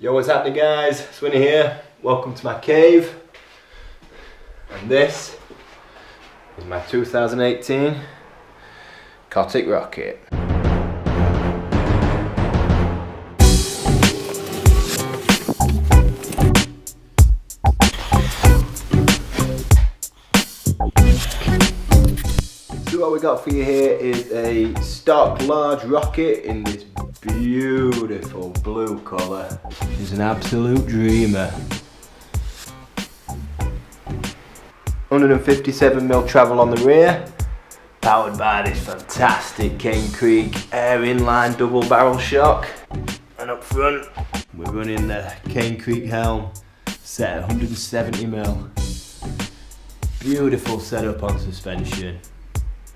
Yo, what's happening guys? Swinden here. Welcome to my cave. And this is my 2018 Cotic Rocket. So what we got for you here is a stock large rocket in this beautiful blue colour. It's an absolute dreamer. 157mm travel on the rear, powered by this fantastic Cane Creek air inline double barrel shock. And up front, we're running the Cane Creek helm set at 170mm. Beautiful setup on suspension.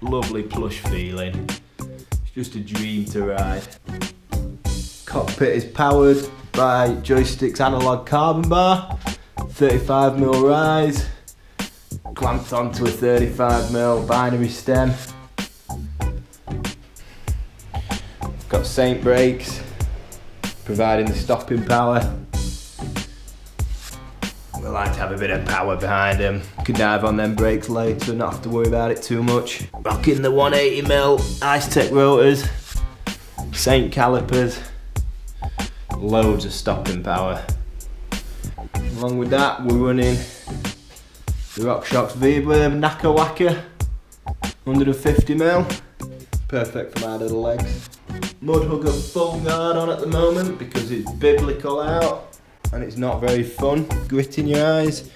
Lovely plush feeling. It's just a dream to ride. Cockpit is powered by joystick's analog carbon bar, 35mm rise, clamped onto a 35mm binary stem. Got Saint brakes, providing the stopping power. We like to have a bit of power behind them. Can dive on them brakes later, not have to worry about it too much. Rocking the 180mm Ice-Tech rotors, Saint calipers, loads of stopping power. Along with that, we're running the RockShox V-Berm Naka Whacker, 150mm, perfect for my little legs. Mudhugger full guard on at the moment because it's biblical out and it's not very fun gritting your eyes,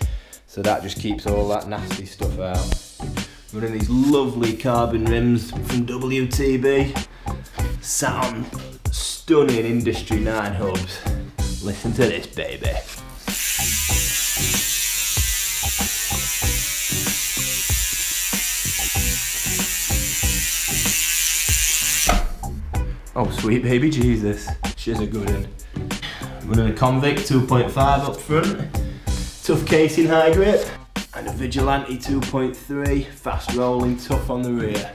so that just keeps all that nasty stuff out. Running these lovely carbon rims from WTB, sat on stunning Industry 9 hubs. Listen to this, baby. Oh, sweet baby Jesus. She's a good one. Running a Convict 2.5 up front, tough casing high grip, and a Vigilante 2.3, fast rolling tough on the rear.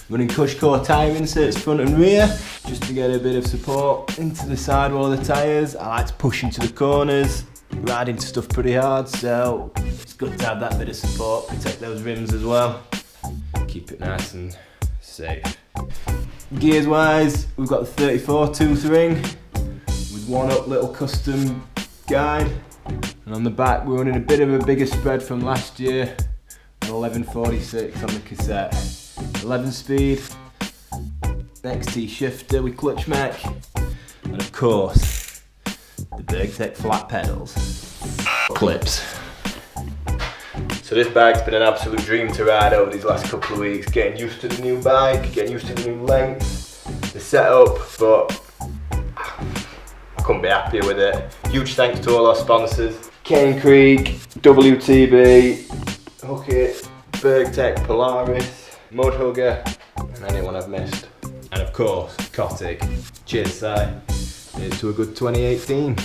Running Cushcore tyre inserts front and rear, just to get a bit of support into the sidewall of the tyres. I like to push into the corners, ride into stuff pretty hard, so it's good to have that bit of support, protect those rims as well. Keep it nice and safe. Gears wise, we've got the 34 tooth ring, with one up little custom guide. And on the back we're running a bit of a bigger spread from last year, an 1146 on the cassette. 11 speed, XT shifter with clutch mech, and of course, the Bergtech flat pedals. Clips. So this bike's been an absolute dream to ride over these last couple of weeks, getting used to the new bike, getting used to the new length, the setup, but I couldn't be happier with it. Huge thanks to all our sponsors, Cane Creek, WTB, Hookit, Bergtech, Polaris, Mudhugger, and anyone I've missed. And of course, Cotic. Cheers, Si. Here's to a good 2018.